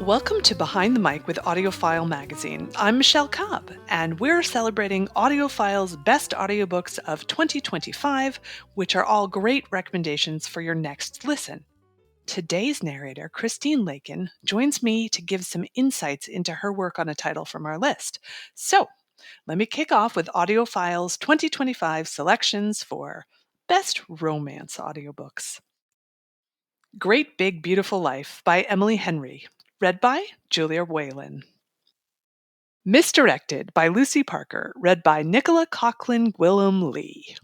Welcome to Behind the Mic with AudioFile magazine. I'm Michele Cobb, and we're celebrating AudioFile's best audiobooks of 2025, which are all great recommendations for your next listen. Today's narrator, Christine Lakin, joins me to give some insights into her work on a title from our list. So, let me kick off with AudioFile's 2025 selections for Best Romance Audiobooks. Great Big Beautiful Life by Emily Henry, read by Julia Whelan. Misdirected by Lucy Parker, read by Nicola, Coughlan, Gwilym, Lee.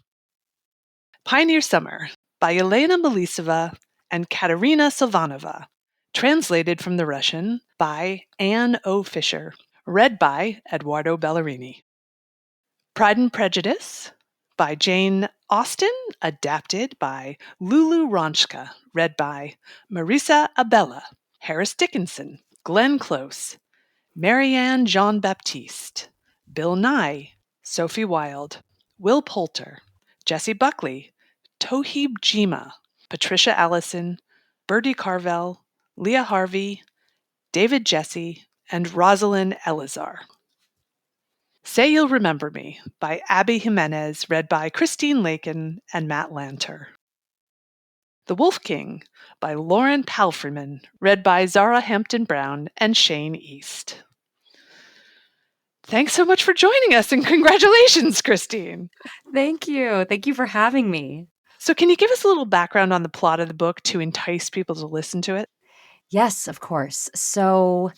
Pioneer Summer by Elena, Malisova and Kateryna Sylvanova, translated from the Russian by Anne O. Fisher, read by Edoardo Ballerini. Pride and Prejudice by Jane Austen, adapted by Lulu Ronchka, read by Marisa Abella, Harris Dickinson, Glenn Close, Marianne Jean-Baptiste, Bill Nye, Sophie Wilde, Will Poulter, Jessie Buckley, Toheeb Jima, Patricia Allison, Bertie Carvel, Leah Harvey, David Jesse, and Rosalind Elizar. Say You'll Remember Me by Abby Jimenez, read by Christine Lakin and Matt Lanter. The Wolf King by Lauren Palfreman, read by Zara Hampton Brown and Shane East. Thanks so much for joining us, and congratulations, Christine. Thank you. Thank you for having me. So can you give us a little background on the plot of the book to entice people to listen to it? Yes, of course. So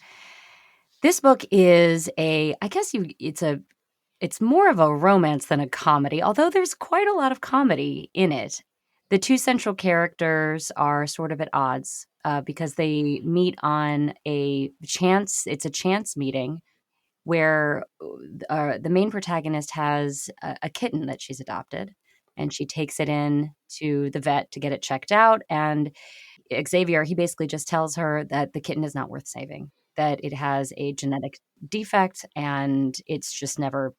this book is it's more of a romance than a comedy, although there's quite a lot of comedy in it. The two central characters are sort of at odds because they meet on it's a chance meeting where the main protagonist has a kitten that she's adopted, and she takes it in to the vet to get it checked out. And Xavier, he basically just tells her that the kitten is not worth saving, that it has a genetic defect, and it's just never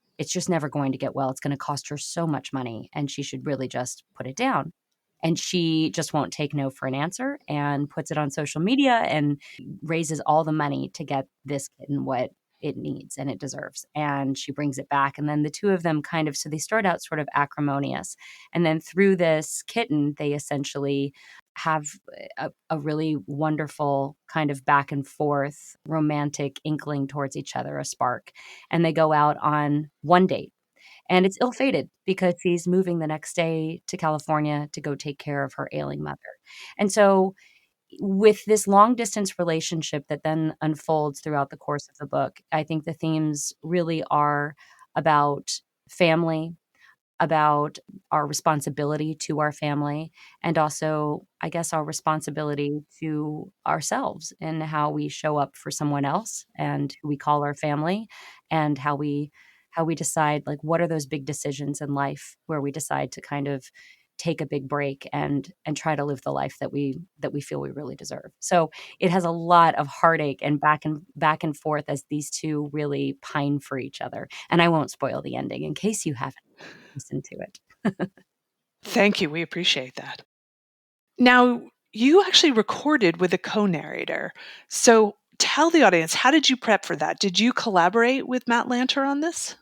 going to get well. It's going to cost her so much money, and she should really just put it down. And she just won't take no for an answer and puts it on social media and raises all the money to get this kitten what it needs and it deserves. And she brings it back. And then the two of them so they start out sort of acrimonious. And then through this kitten, they essentially have a really wonderful kind of back and forth romantic inkling towards each other, a spark. And they go out on one date. And it's ill-fated because she's moving the next day to California to go take care of her ailing mother. And so with this long-distance relationship that then unfolds throughout the course of the book, I think the themes really are about family, about our responsibility to our family, and also, I guess, our responsibility to ourselves and how we show up for someone else and who we call our family, and how we decide, like, what are those big decisions in life where we decide to kind of take a big break and try to live the life that we feel we really deserve. So it has a lot of heartache and back and forth as these two really pine for each other. And I won't spoil the ending in case you haven't listened to it. Thank you. We appreciate that. Now, you actually recorded with a co-narrator. So tell the audience, how did you prep for that? Did you collaborate with Matt Lanter on this?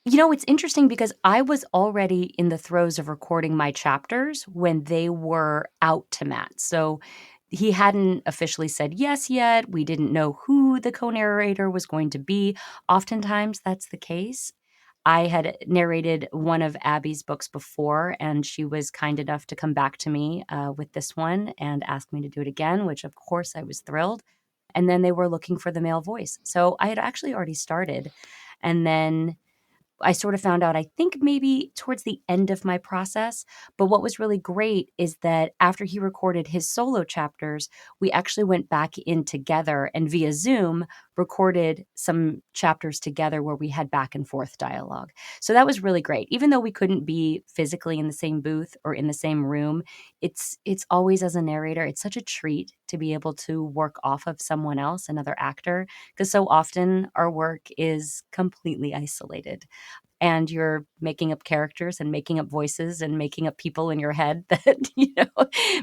You know, it's interesting because I was already in the throes of recording my chapters when they were out to Matt. So he hadn't officially said yes yet. We didn't know who the co-narrator was going to be. Oftentimes, that's the case. I had narrated one of Abby's books before, and she was kind enough to come back to me with this one and ask me to do it again, which, of course, I was thrilled. And then they were looking for the male voice. So I had actually already started. And then I sort of found out, I think maybe towards the end of my process. But what was really great is that after he recorded his solo chapters, we actually went back in together and via Zoom recorded some chapters together where we had back and forth dialogue. So that was really great. Even though we couldn't be physically in the same booth or in the same room, it's always, as a narrator, it's such a treat to be able to work off of someone else, another actor, because so often our work is completely isolated. and you're making up characters and making up voices and making up people in your head that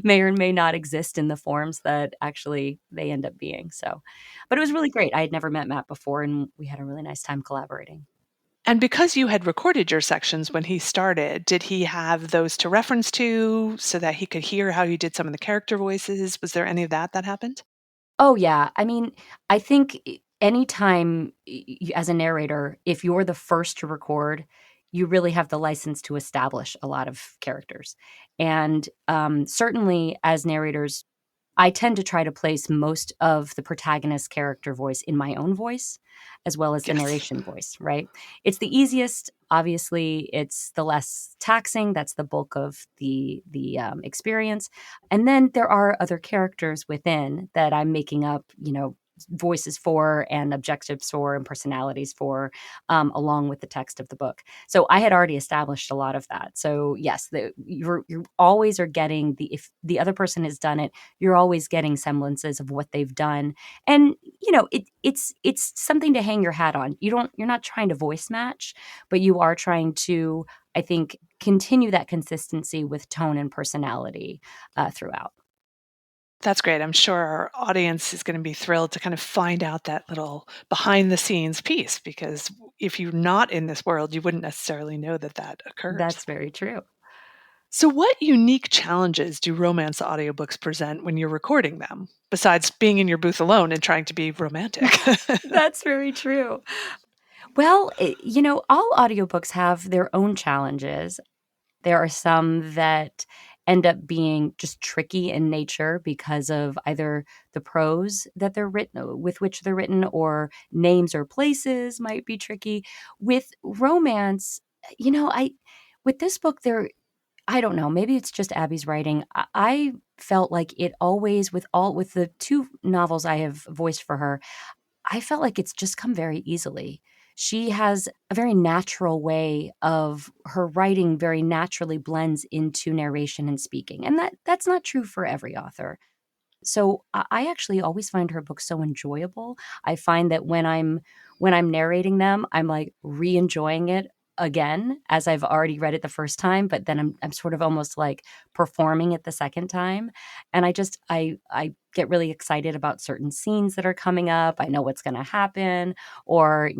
may or may not exist in the forms that actually they end up being. So, but it was really great. I had never met Matt before, and we had a really nice time collaborating. And because you had recorded your sections when he started, did he have those to reference to so that he could hear how you did some of the character voices? Was there any of that happened? Oh, yeah. I mean, I think anytime as a narrator, if you're the first to record, you really have the license to establish a lot of characters. And certainly as narrators, I tend to try to place most of the protagonist character voice in my own voice, as well as the Yes. narration voice, right? It's the easiest. Obviously, it's the less taxing. That's the bulk of the experience. And then there are other characters within that I'm making up, voices for and objectives for and personalities for, along with the text of the book. So I had already established a lot of that. So yes, you're always are getting if the other person has done it, you're always getting semblances of what they've done. And it's something to hang your hat on. You're not trying to voice match, but you are trying to, I think, continue that consistency with tone and personality throughout. That's great. I'm sure our audience is going to be thrilled to kind of find out that little behind the scenes piece, because if you're not in this world, you wouldn't necessarily know that occurs. That's very true. So, what unique challenges do romance audiobooks present when you're recording them, besides being in your booth alone and trying to be romantic? That's very true. Well, all audiobooks have their own challenges. There are some that end up being just tricky in nature because of either the prose that they're written with which they're written, or names or places might be tricky. With romance, I with this book I don't know, maybe it's just Abby's writing. I felt like it always with the two novels I have voiced for her, I felt like it's just come very easily. She has a very natural way of her writing very naturally blends into narration and speaking. And that's not true for every author. So I actually always find her books so enjoyable. I find that when I'm narrating them, I'm like re-enjoying it again as I've already read it the first time, but then I'm sort of almost like performing it the second time. And I get really excited about certain scenes that are coming up. I know what's going to happen, or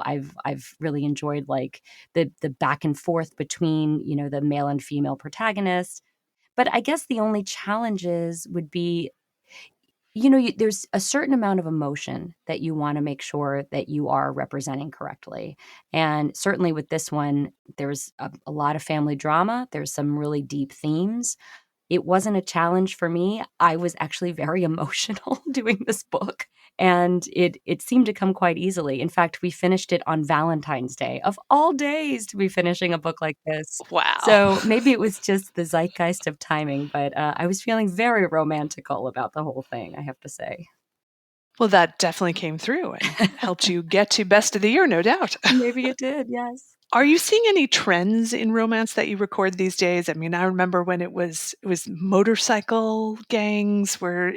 I've really enjoyed like the back and forth between the male and female protagonists. But I guess the only challenges would be there's a certain amount of emotion that you want to make sure that you are representing correctly. And certainly with this one, there's a lot of family drama. There's some really deep themes. It wasn't a challenge for me. I was actually very emotional doing this book, and it seemed to come quite easily. In fact, we finished it on Valentine's Day, of all days to be finishing a book like this. Wow. So maybe it was just the zeitgeist of timing, but I was feeling very romantical about the whole thing, I have to say. Well, that definitely came through and helped you get to best of the year, no doubt. Maybe it did, yes. Are you seeing any trends in romance that you record these days? I mean, I remember when it was motorcycle gangs where,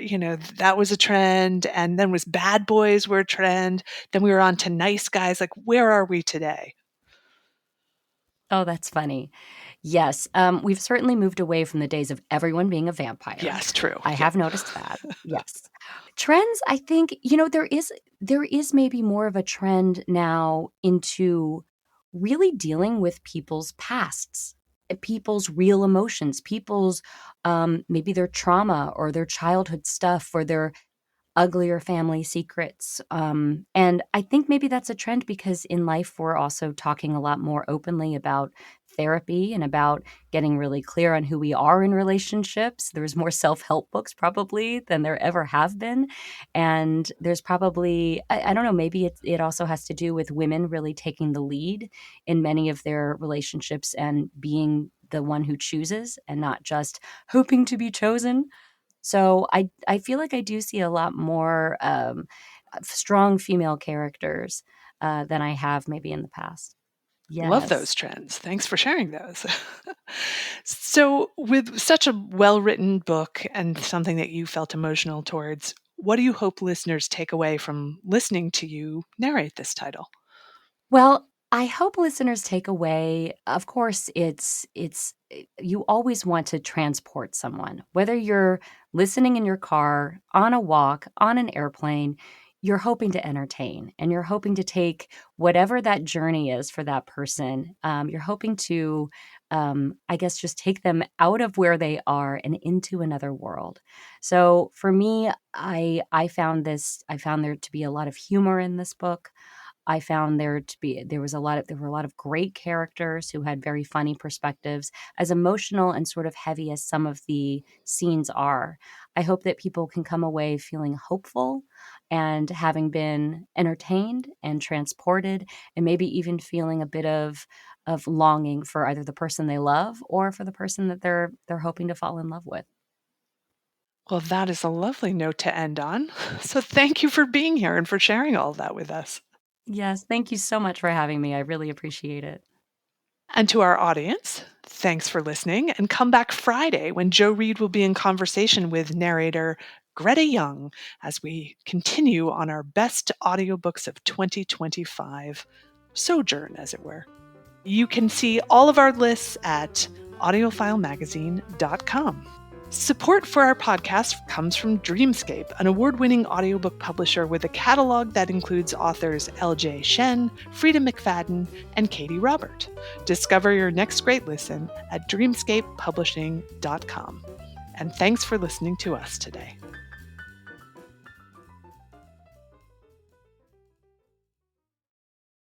that was a trend, and then was bad boys were a trend. Then we were on to nice guys. Like, where are we today? Oh, that's funny. Yes, we've certainly moved away from the days of everyone being a vampire. Yes, true. I Yeah. have noticed that. Yes. Trends, I think, there is maybe more of a trend now into really dealing with people's pasts, people's real emotions, people's maybe their trauma or their childhood stuff or their uglier family secrets. And I think maybe that's a trend because in life, we're also talking a lot more openly about therapy and about getting really clear on who we are in relationships. There's more self help books probably than there ever have been. And there's probably, I don't know, maybe it also has to do with women really taking the lead in many of their relationships and being the one who chooses and not just hoping to be chosen. So I feel like I do see a lot more strong female characters than I have maybe in the past. Love Yes. those trends. Thanks for sharing those. So, with such a well written book and something that you felt emotional towards, what do you hope listeners take away from listening to you narrate this title? Well, I hope listeners take away, of course, you always want to transport someone. Whether you're listening in your car, on a walk, on an airplane, you're hoping to entertain and you're hoping to take whatever that journey is for that person. You're hoping to, I guess, just take them out of where they are and into another world. So for me, I found there to be a lot of humor in this book. I found there were a lot of great characters who had very funny perspectives, as emotional and sort of heavy as some of the scenes are. I hope that people can come away feeling hopeful and having been entertained and transported, and maybe even feeling a bit of longing for either the person they love or for the person that they're hoping to fall in love with. Well, that is a lovely note to end on. So thank you for being here and for sharing all of that with us. Yes, thank you so much for having me. I really appreciate it. And to our audience, thanks for listening, and come back Friday when Joe Reed will be in conversation with narrator Greta Young as we continue on our best audiobooks of 2025 sojourn, as it were. You can see all of our lists at audiofilemagazine.com. Support for our podcast comes from Dreamscape, an award-winning audiobook publisher with a catalog that includes authors L.J. Shen, Frida McFadden, and Katie Robert. Discover your next great listen at dreamscapepublishing.com. And thanks for listening to us today.